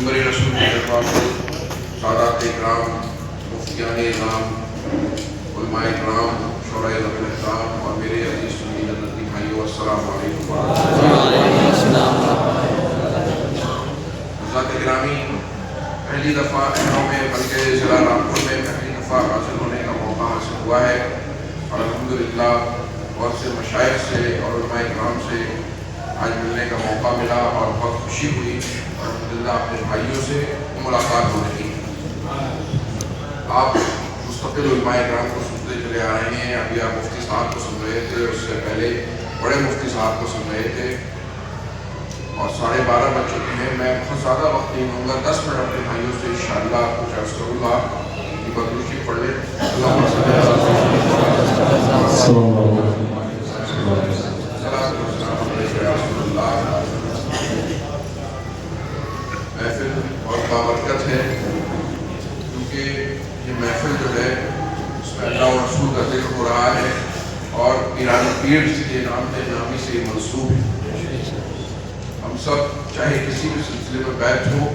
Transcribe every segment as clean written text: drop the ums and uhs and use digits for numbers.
میرے رسول سادات اکرام، مفتیان اعظام، علماء اکرام، شورائے ذوی الاحترام اور میرے عزیز سنی جنتی بھائیو، السلام علیکم وعلیکم السلام۔ حضرات گرامی، پہلی دفعہ احرام میں بلکہ ضلع رامپور میں پہلی دفعہ حاصل ہونے کا موقع حاصل ہوا ہے اور الحمدللہ بہت سے مشائخ سے اور علماء اکرام سے آج ملنے کا موقع ملا اور بہت خوشی ہوئی اور الحمدللہ اپنے بھائیوں سے ملاقات ہو رہی ہے۔ آپ مستقل علماء اکرام کو سنتے چلے آ رہے ہیں، ابھی آپ مفتی صاحب کو سن رہے تھے، اس سے پہلے بڑے مفتی صاحب کو سن رہے تھے اور 12:30 بج چکے ہیں۔ میں بہت زیادہ وقت نہیں لوں گا، 10 منٹ اپنے بھائیوں سے انشاءاللہ کچھ عرض کروں گا۔ یہ بدروشی پڑھ لیں۔ اللہم صلی علی محفل بہت بابرکت ہے کیونکہ یہ محفل جو ہے اس میں اللہ و رسول کا ذکر ہو رہا ہے اور پیران پیر کے نامی سے منسوب ہے۔ ہم سب چاہے کسی بھی سلسلے میں بیعت ہو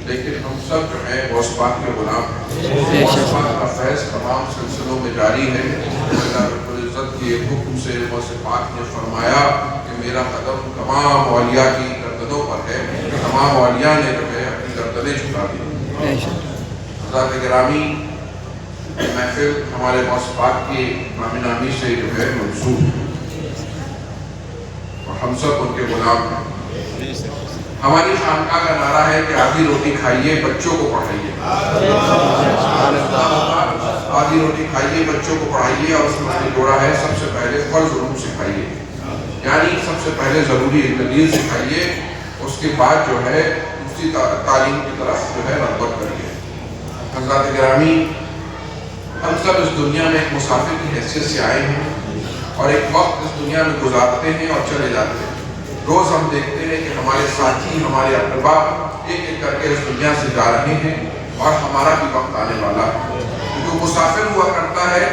لیکن ہم سب جو ہیں غوث پاک کے غلام ہیں۔ غوث پاک کا فیض تمام سلسلوں میں جاری ہے۔ اللہ رب العزت کے حکم سے غوث پاک نے فرمایا کہ میرا قدم تمام اولیاء کی گردنوں پر ہے، تمام اولیاء نے جو ہے اپنی گردنیں جھکا دی۔ حضرات گرامی، محفل ہمارے غوث پاک کے نامی سے جو ہے منسوب ہے اور ہم سب ان کے غلام ہیں۔ ہماری خانقاہ کا نعرہ ہے کہ آدھی روٹی کھائیے، بچوں کو پڑھائیے۔ آدھی روٹی کھائیے، بچوں کو پڑھائیے، اور اس میں جوڑا ہے سب سے پہلے فرض علوم سکھائیے، یعنی سب سے پہلے ضروری دین سکھائیے، اس کے بعد جو ہے دوسری تعلیم کی طرف جو ہے رغبت کریے۔ حضرات گرامی، ہم سب اس دنیا میں ایک مسافر کی حیثیت سے آئے ہیں اور ایک وقت اس دنیا میں گزارتے ہیں اور چلے جاتے ہیں۔ روز ہم دیکھتے ہیں کہ ہمارے ساتھی، ہمارے اقربا ایک ایک کر کے اس دنیا سے جا رہے ہیں اور ہمارا بھی وقت آنے والا ہے۔ جو مسافر ہوا کرتا ہے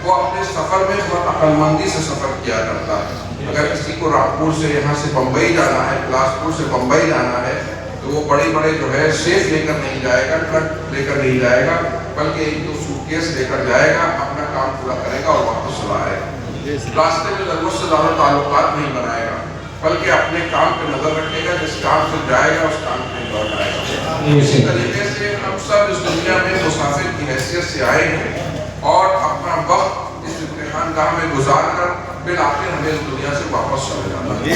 وہ اپنے سفر میں بہت عقل مندی سے سفر کیا کرتا ہے۔ اگر کسی کو رامپور سے یہاں سے بمبئی جانا ہے، بلاسپور سے بمبئی جانا ہے، تو وہ بڑے بڑے جو ہے سیف لے کر نہیں جائے گا، ٹرک لے کر نہیں جائے گا، بلکہ ایک دو سوٹ کیس لے کر جائے گا، اپنا کام پورا کرے گا اور واپس چلا آئے گا۔ راستے میں ضرورت سے زیادہ تعلقات نہیں بنائے گا، بلکہ اپنے کام پہ نظر رکھے گا، جس کام سے جائے گا اس کام پہ لوٹ آئے گا۔ اسی طریقے سے ہم سب اس دنیا میں مسافر کی حیثیت سے آئے ہیں اور اپنا وقت اس امتحان گاہ میں گزار کر بالآخر ہمیں اس دنیا سے واپس چلے جانا ہے۔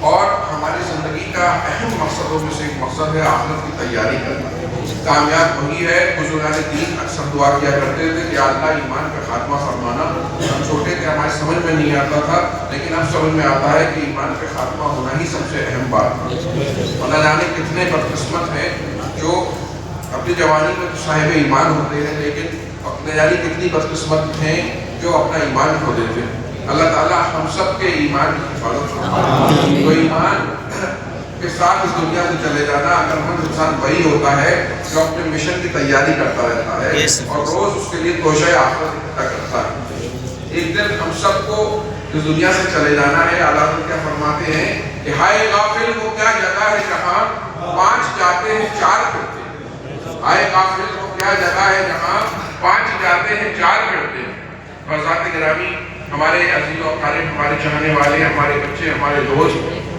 اور ہماری زندگی کا اہم مقصدوں میں سے ایک مقصد ہے آخرت کی تیاری کرنا۔ کامیاب وہی ہے، بزرگان دین اکثر دعا کیا کرتے تھے کہ اللہ ایمان کا خاتمہ فرمانا۔ ہم چھوٹے تھے، ہمارے سمجھ میں نہیں آتا تھا، لیکن اب سمجھ میں آتا ہے کہ ایمان کا خاتمہ ہونا ہی سب سے اہم بات ہے۔ نہ جانے کتنے بدقسمت ہیں جو اپنی جوانی میں صاحب ایمان ہوتے ہیں، لیکن نہ جانے کتنی بدقسمت ہیں جو اپنا ایمان کھو دیتے ہیں۔ اللہ تعالیٰ ہم سب کے ایمان کی حفاظت فرمائے۔ تو ایمان کے ساتھ اس دنیا سے چلے جانا، اگر ہم انسان وہی ہوتا ہے جو اپنے مشن کی تیاری کرتا رہتا ہے اور روز اس کے لیے توشہ آخرت اکٹھا کرتا ہے۔ ایک دن ہم سب کو اس دنیا سے چلے جانا ہے۔ اللہ کیا فرماتے ہیں کہ ہائے غافل وہ کیا جگہ ہے جہاں 5 جاتے ہیں 4 پھرتے ہیں۔ ہائے غافل وہ کیا جگہ ہے جہاں 5 جاتے ہیں 4 پھرتے ہیں۔ اور ذات گرامی، ہمارے عزیز و اقارب، ہمارے چاہنے والے، ہمارے بچے، ہمارے دوست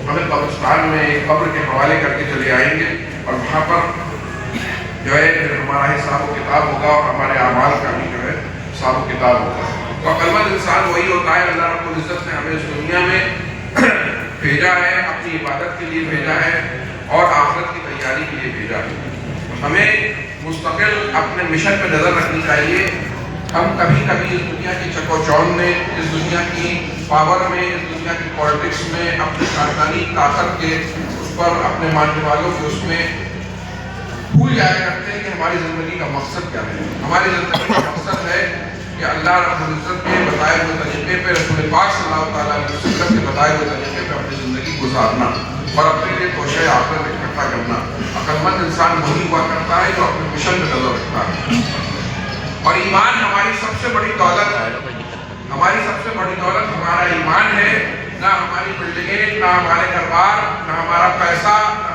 ہمیں قبرستان میں ایک قبر کے حوالے کر کے چلے آئیں گے اور وہاں پر جو ہے پھر ہمارا حساب و کتاب ہوگا اور ہمارے اعمال کا بھی جو ہے حساب و کتاب ہوگا۔ تو عقلمند انسان وہی ہوتا ہے۔ اللہ رب العزت نے ہمیں اس دنیا میں بھیجا ہے، اپنی عبادت کے لیے بھیجا ہے اور آخرت کی تیاری کے لیے بھیجا ہے۔ ہمیں مستقل اپنے مشن پہ نظر رکھنی چاہیے۔ ہم کبھی کبھی اس دنیا کی چکوچون میں، اس دنیا کی پاور میں، اس دنیا کی پولیٹکس میں، اپنی خاندانی طاقت کے اس پر، اپنے ماننے والوں کے اس میں بھول جایا کرتے ہیں کہ ہماری زندگی کا مقصد کیا ہے۔ ہماری زندگی کا مقصد ہے کہ اللہ رب العزت کے بتائے ہوئے طریقے پہ، رسول پاک صلی اللہ تعالیٰ علیہ وسلم کے بتائے ہوئے طریقے پہ اپنی زندگی گزارنا اور اپنے لیے توشہ آخرت اکٹھا کرنا۔ عقلمند انسان وہی ہوا کرتا ہے جو اپنے مشن پہ نظر رکھتا ہے۔ اور ایمان ہماری سب سے بڑی دولت ہے۔ ہماری سب سے بڑی دولت ہمارا ایمان ہے، نہ ہماری بلڈنگیں، نہ ہمارے گھر بار، نہ ہمارا پیسہ، نہ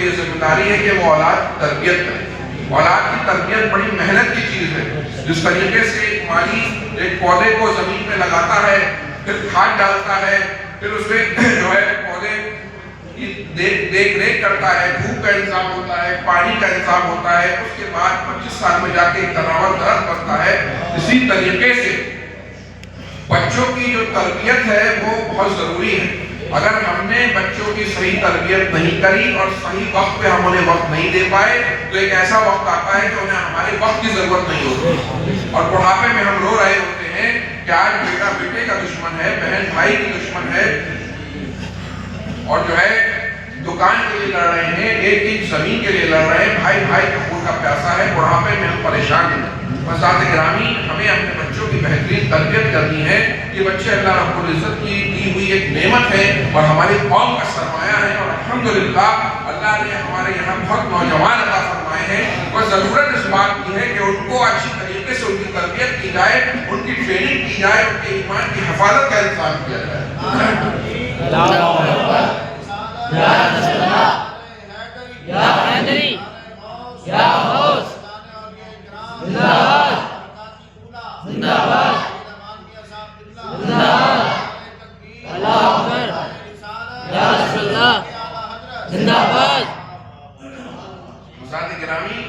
پہ یہ ذمہ داری ہے کہ وہ اولاد کی تربیت کرے. اولاد کی تربیت بڑی محنت کی چیز ہے. جس طریقے سے مالی ایک پودے کو زمین میں لگاتا ہے، پھر کھاد ڈالتا ہے، پھر اس میں جو ہے پودے کی دیکھ ریکھ کرتا ہے، دھوپ کا انتظام ہوتا ہے، پانی کا انتظام ہوتا ہے، اس کے بعد 25 سال میں جا کے ایک تناور درخت بنتا ہے. اسی طریقے سے بچوں کی جو تربیت ہے وہ بہت ضروری ہے. اگر ہم نے بچوں کی صحیح تربیت نہیں کری اور صحیح وقت پہ ہم انہیں وقت نہیں دے پائے تو ایک ایسا وقت آتا ہے کہ انہیں ہمارے وقت کی ضرورت نہیں ہوتی، اور بڑھاپے میں ہم رو رہے ہوتے ہیں کہ آج بیٹا بیٹے کا دشمن ہے، بہن بھائی کی دشمن ہے، اور جو ہے دکان کے لیے لڑ رہے ہیں، ایک ایک زمین کے لیے لڑ رہے ہیں، بھائی بھائی کا خون کا پیاسا ہے. بڑھاپے میں ہم پریشان ہیں. حضرات گرامی، ہمیں اپنے بچوں کی بہترین تربیت کرنی ہے. یہ بچے اللہ رب العزت کی دی ہوئی ایک نعمت ہے اور ہماری قوم کا سرمایہ ہے، اور الحمدللہ اللہ نے ہمارے یہاں بہت نوجوان عطا فرمائے ہیں. اور ضرورت اس بات کی ہے کہ ان کو اچھی طریقے سے ان کی تربیت کی جائے، ان کی ٹریننگ کی جائے، ان کے ایمان کی حفاظت کا انتظام کیا جائے. یا حیدری، یا غوث، زندہ باد، زندہ باد، زندہ باد، اللہ اکبر، یا رسول اللہ، زندہ باد. حضرات گرامی،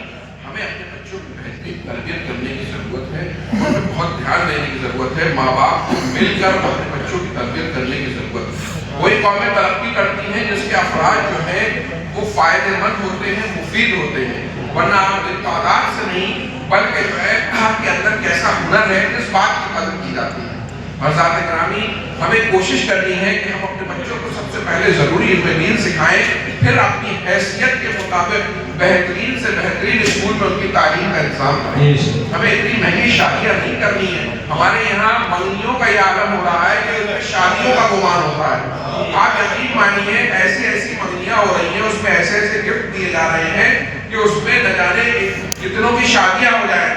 ہمیں اپنے بچوں کی بہترین تربیت کرنے کی ضرورت ہے، اور بہت دھیان دینے کی ضرورت ہے. ماں باپ کو مل کر اپنے بچوں کی تربیت کرنے کی ضرورت ہے. وہی قومیں ترقی کرتی ہیں جس کے افراد جو ہیں وہ فائدہ مند ہوتے ہیں، مفید ہوتے ہیں، ورنہ آپ تعداد سے نہیں بلکہ جو ہے آپ کے اندر کیسا ہنر ہے اس بات کی قدر کی جاتی ہے. حضرات گرامی، ہمیں کوشش کرنی ہے کہ ہم اپنے بچوں کو سب سے پہلے ضروری علم دین سکھائیں، پھر اپنی حیثیت کے مطابق بہترین سے بہترین اسکول میں ان کی تعلیم کا انتظام کریں. ہمیں اتنی مہنگی شادیاں نہیں کرنی ہیں. ہمارے یہاں منگنیوں کا یہ عالم ہو رہا ہے کہ ان میں شادیوں کا گمان ہوتا ہے. آپ یقین مانیے ایسی ایسی منگنیاں ہو رہی ہیں، اس میں ایسے ایسے گفٹ دیے جا رہے ہیں کہ اس میں نہ جانے کتنوں کی شادیاں ہو جائیں.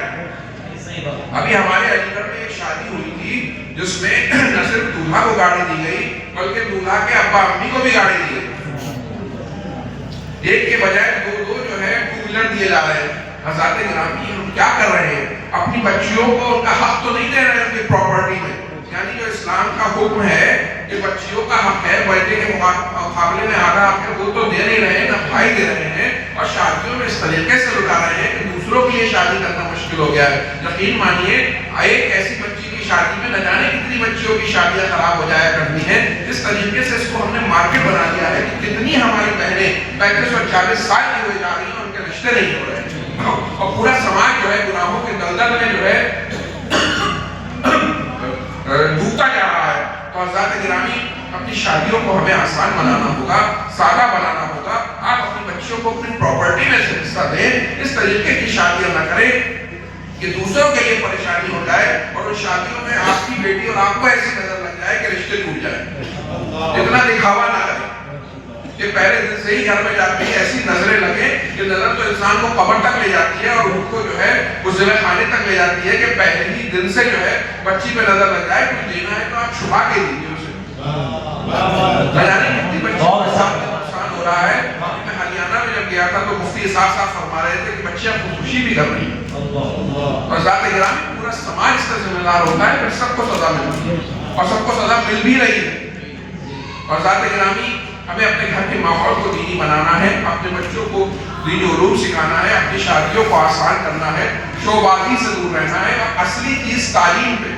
ابھی ہمارے علی گڑھ میں ایک شادی ہوئی تھی جس میں نہ صرف دولہا کو گاڑی دی گئی بلکہ دولہا کے ابا امی کو بھی گاڑی دی گئی. ایک کے بجائے دو جو ہے ٹو ویلر دیے جا رہے ہیں. حضرات گرامی، ہم کیا کر رہے ہیں؟ اپنی بچیوں کو ان کا حق تو نہیں دے رہے ہیں ان کی پراپرٹی میں. یعنی جو اسلام کا حکم ہے کہ بچیوں کا حق ہے بیٹے کے مقابلے میں آدھا حق ہے، وہ تو دے نہیں رہے ہیں، نہ بھائی دے رہے ہیں، اور شادیوں میں اس طریقے سے لٹا رہے ہیں کہ دوسروں کے لیے شادی کرنا مشکل ہو گیا ہے. یقین مانیے ایک ایسی بچی کی شادی میں نہ جانے کتنی بچیوں کی شادیاں خراب ہو جایا کرتی ہیں. اس طریقے سے اس کو ہم نے مارکیٹ بنا دیا ہے کہ کتنی ہماری بہنیں 35 اور 40 سال کی ہوئی جا رہی ہیں، ان کے رشتے نہیں ہو رہے ہیں، اور پورا سماج جو ہے گناہوں کے دلدل میں جو ہے ڈوبتا جا رہا ہے. تو حضرات گرامی، اپنی شادیوں کو ہمیں آسان بنانا ہوگا، سادہ بنانا ہوگا. آپ اپنی بچیوں کو اپنی پراپرٹی میں سے حصہ دیں. اس طریقے کی شادیاں نہ کریں کہ دوسروں کے لیے پریشانی ہو جائے اور ان شادیوں میں آپ کی بیٹی اور آپ کو ایسی نظر لگ جائے کہ رشتے ٹوٹ جائیں. اتنا دکھاوا نہ کریں کہ پہلے دن سے ہی گھر میں جاتے ہیں ایسی نظریں لگیں کہ نظر تو انسان کو قبر تک لے جاتی ہے اور ان کو جو ہے اس ذبح خانے تک لے جاتی ہے کہ پہلے ہی دن سے جو ہے بچی پہ نظر لگ جائے. کچھ دینا ہے تو آپ چھپا کے دیجیے اسے. نہ جانے کتنی بچی کے ساتھ نقصان ہو رہا ہے. میں ہریانہ میں جب گیا تھا تو مفتی صاحب فرما رہے تھے کہ بچیاں خودکشی بھی کر رہی ہیں، اور ذات گرامی پورا سماج اس کا ذمہ دار ہوتا ہے، پھر سب کو سزا ملتی ہے اور سب کو سزا مل بھی رہی ہے. اور ذات گرامی، ہمیں اپنے گھر کے ماحول کو دینی بنانا ہے، اپنے بچوں کو دینی علوم سکھانا ہے، اپنی شادیوں کو آسان کرنا ہے، شو بازی سے دور رہنا ہے، اور اصلی چیز تعلیم پہ.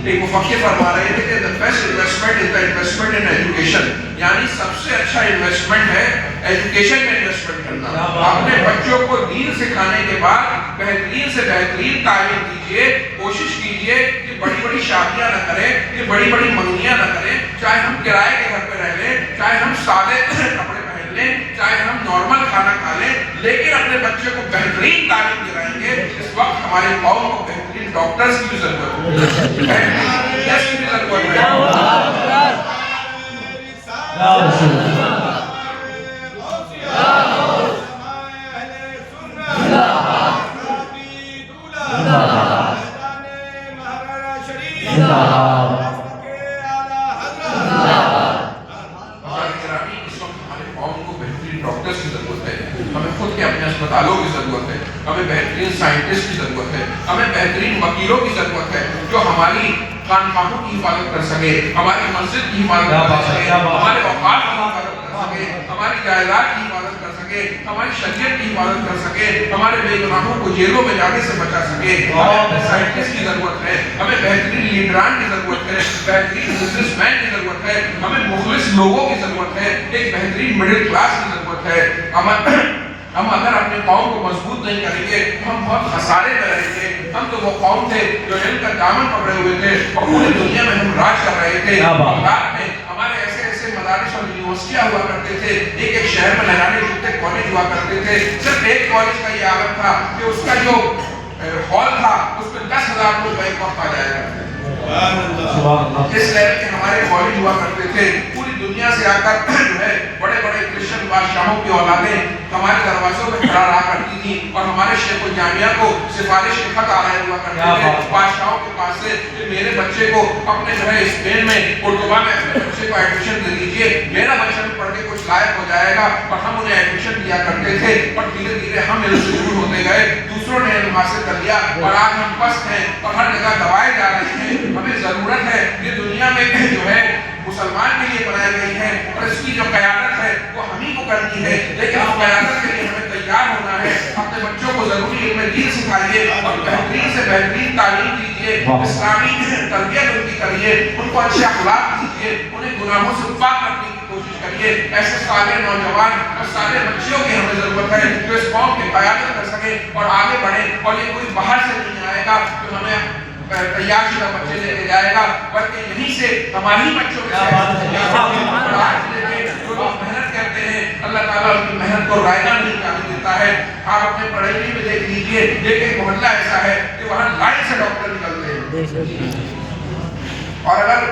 ایک مفکر فرما رہے تھے کہ the best investment is the investment in education، یعنی سب سے اچھا انویسٹمنٹ ہے ایجوکیشن میں انویسٹمنٹ کرنا. اپنے بچوں کو دین سکھانے کے بعد بہترین سے بہترین تعلیم دیجیے. کوشش کیجیے کہ بڑی بڑی شادیاں نہ کریں، کہ بڑی بڑی منگنیاں نہ کریں. چاہے ہم کرائے کے گھر پہ رہ لیں، چاہے ہم سادے کپڑے پہن لیں، چاہے ہم نارمل کھانا کھا لیں، لیکن اپنے بچے کو بہترین تعلیم دلائیں گے. اس وقت ہماری قوم کو بہترین ڈاکٹرز کی بھی ضرورت ہے، بہترین ٹیسٹ کی بھی ضرورت ہے. ہماری قوم کو بہترین ڈاکٹرز کی ضرورت ہے، ہمیں خود کے اپنے اسپتالوں کی ضرورت ہے، ہمیں بہترین سائنٹسٹ کی ضرورت ہے، ہمیں بہترین وکیلوں کی ضرورت ہے جو ہماری خانقاہوں کی حفاظت کر سکے، ہماری مسجد کی حفاظت کر سکے، ہمارے اوقات کی حفاظت کر سکے، ہماری جائیداد کی حفاظت کر سکے، ہماری شریعت کی حفاظت کر سکے، ہمارے بے گناہوں کو جیلوں میں جانے سے بچا سکے۔ ہمیں سائنٹسٹ کی ضرورت ہے، ہمیں بہترین لیڈران کی ضرورت ہے، بہترین بزنس مین کی ضرورت ہے، ہمیں مخلص لوگوں کی ضرورت ہے، ایک بہترین مڈل کلاس کی ضرورت ہے۔ ہم اگر اپنے قوم کو مضبوط نہیں کریں گے ہم بہت خسارے میں رہیں گے۔ ہم تو وہ قوم تھے جو علم کا دامن پکڑے ہوئے تھے اور پوری دنیا میں ہم راج کر رہے تھے۔ بغداد میں ہمارے ایسے مدارس اور یونیورسٹیاں ہوا کرتے تھے، ایک شہر میں نہ جانے کتنے کالج ہوا کرتے تھے۔ صرف ایک کالج کا یہ عالم تھا کہ اس کا جو ہال تھا اس میں 10,000 لوگ ایک وقت آ جایا کرتے تھے۔ اس لیول کے ہمارے کالج ہوا کرتے تھے، پوری دنیا سے آ کر جو ہے بڑے بڑے کرسچن بادشاہوں کی اولادیں ہمارے دروازوں میں کھڑا رہا کرتی تھی اور ہمارے شیخ الجامعہ کو سفارش کے خط آ رہے ہوا کرتے تھے بادشاہوں کے پاس سے کہ میرے بچے کو اپنے جو ہے اسپین میں قرطبہ میں اپنے بچے کو ایڈمیشن دے دیجیے، میرا بچہ بھی پڑھ کے کچھ لائق ہو جائے گا، اور ہم انہیں ایڈمیشن دیا کرتے تھے۔ اور دھیرے دھیرے ہم علم سے دور ہوتے گئے، دوسروں نے علم حاصل کر لیا اور آج ہم پست ہیں اور ہر جگہ دبائے جا رہے ہیں۔ ہمیں ضرورت ہے یہ دنیا میں جو ہے مسلمان کے لیے بنائی گئی ہے اور اس کی جو قیادت ہے وہ ہم ہی کو کرنی ہے، لیکن اس قیادت کے لیے ہمیں تیار ہونا ہے۔ اپنے بچوں کو ضروری علم دین سکھائیے اور بہترین سے بہترین تعلیم دیجیے، اسلامی تربیت ان کی کریے، ان کو اچھے اخلاق دیجیے، انہیں گناہوں سے پاک رکھنے کی کوشش کریے۔ ایسے صالح نوجوان اور صالح بچیوں کی ہمیں ضرورت ہے جو اس قوم کی قیادت کر سکے اور آگے بڑھے، اور یہ کوئی باہر سے نہیں آئے گا جو ہمیں تیار شدہ بچے لے کے جائے گا، بلکہ یہیں سے ہماری بچوں کے جو لوگ محنت کرتے ہیں اللہ تعالیٰ ان کی محنت کو رائگاں نہیں جانے دیتا ہے۔ آپ اپنے پڑھائی میں دیکھ لیجئے، ایک محلہ ایسا ہے کہ وہاں لائن سے ڈاکٹر نکلتے ہیں، اور اگر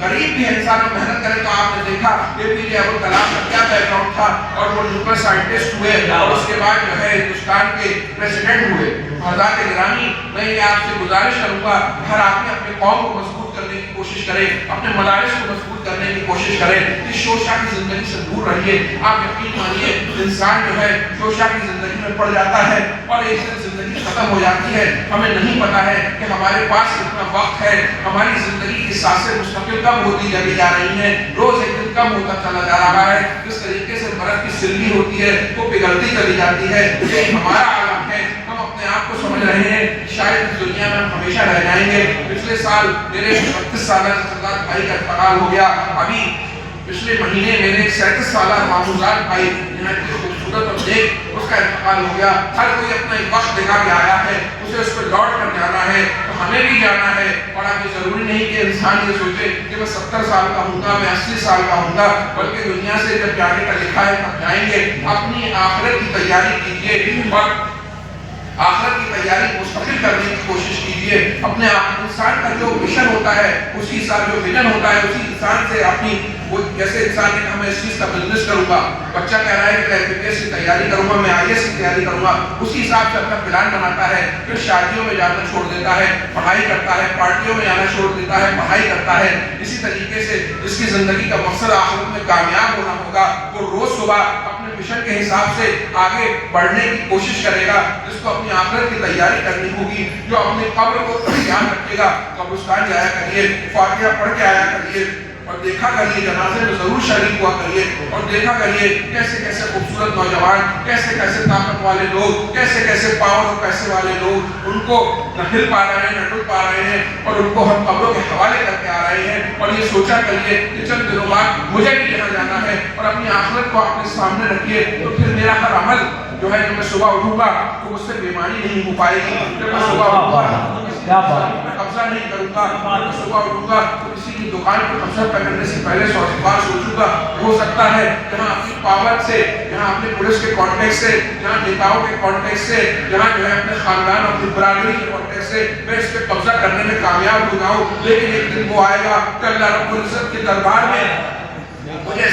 غریب بھی انسان محنت کرے تو آپ نے دیکھا APJ ابو الکلام کا کیا بیک گراؤنڈ تھا، اور وہ نیوکلیر سائنٹسٹ ہوئے اور اس کے بعد جو ہے ہندوستان کے پریزیڈنٹ ہوئے۔ حضرات گرامی، میں یہ آپ سے گزارش کروں گا ہر آدمی اپنے قوم کو مضبوط کرنے کی کوشش کرے، اپنے مدارس کو مضبوط کرنے کی کوشش کرے، اس شوشہ کی زندگی سے دور رہیے۔ آپ یقین مانیے انسان جو ہے شوشہ کی زندگی میں پڑ جاتا ہے اور ایک دن زندگی ختم ہو جاتی ہے، ہمیں نہیں پتا ہے کہ ہمارے پاس کتنا وقت ہے، ہماری زندگی کی سانسیں مستقل کم ہوتی چلی جا رہی ہیں، روز ایک دن کم ہوتا چلا جا رہا ہے، جس طریقے سے برف کی سلگی ہوتی ہے وہ پگھلتی چلی جاتی ہے۔ یہ ہمارا عالم ہے، ہم اپنے آپ کو سمجھ رہے ہیں شاید اس دنیا میں ہم ہمیشہ رہ جائیں گے۔ پچھلے سال میرے 32 سالہ سردار بھائی کا انتقال ہو گیا، ابھی پچھلے مہینے میرے 37 سالہ ماموزاد بھائی یہاں کی خوبصورت اور نیک اس کا انتقال ہو گیا۔ ہر کوئی اپنا ایک وقت دکھا کے آیا ہے، اسے اس پہ لوٹ کر جانا ہے، تو ہمیں بھی جانا ہے۔ اور اب یہ ضروری نہیں کہ انسان یہ سوچے کہ میں 70 سال کا ہوں گا، میں 80 سال کا ہوں گا، بلکہ دنیا سے جب جانے کا لکھا ہے تب جائیں گے۔ اپنی آخرت کی تیاری کیجیے اور آخرت کی تیاری مستقل کرنے کی کوشش کیجیے۔ اپنے انسان کا جو مشن ہوتا ہے اسی حساب جو ویژن ہوتا ہے اسی انسان سے اپنی وہ جیسے انسان نے کہا میں اس چیز کا بزنس کروں گا، بچہ کہہ رہا ہے کہ میں FPS کی تیاری کروں گا، میں IAS کی تیاری کروں گا، اسی حساب سے اپنا پلان بناتا ہے، پھر شادیوں میں جانا چھوڑ دیتا ہے، پڑھائی کرتا ہے، پارٹیوں میں جانا چھوڑ دیتا ہے، پڑھائی کرتا ہے۔ اسی طریقے سے جس کی زندگی کا مقصد آخرت میں کامیاب ہونا ہوگا وہ روز صبح اپنے مشن کے حساب سے آگے بڑھنے کی کوشش کرے گا، جس کو اپنی آخرت کی تیاری کرنی ہوگی، جو اپنے قبر کو یاد رکھے گا قبرستان جایا کریے، فاتحہ پڑھ کے آیا کریے اور دیکھا کریے جنازے میں ضرور شریک ہوا کریے، اور دیکھا کریے کیسے کیسے خوبصورت نوجوان، کیسے کیسے طاقت والے لوگ، کیسے کیسے پاور اور پیسے والے لوگ ان کو نہ ہل پا رہے ہیں نہ ڈل پا رہے ہیں، اور ان کو ہم قبروں کے حوالے کر کے آ رہے ہیں۔ اور یہ سوچا کریے کہ چند دنوں بعد مجھے بھی یہاں جانا ہے، اور اپنی آخرت کو اپنے سامنے رکھیے، تو پھر میرا ہر عمل جو ہے جب میں صبح اٹھوں گا تو مجھ سے بیماری نہیں ہو پائے گی، جب میں صبح اٹھوں گا قبضہ نہیں کروں گا، میں صبح اٹھوں گا تو کسی کی دکان پر قبضہ کرنے سے پہلے 100 بار سوچوں گا۔ ہو سکتا ہے جہاں اپنی پاور سے، جہاں اپنے پولیس کے کانٹیکٹ سے، جہاں نیتاؤں کے کانٹیکٹ سے، جہاں جو ہے اپنے خاندان اور اپنی برادری کے کانٹیکٹ سے میں اس پہ قبضہ کرنے میں کامیاب ہو جاؤں، لیکن ایک دن وہ آئے گا کہ اللہ رب العزت کے دربار میں مجھے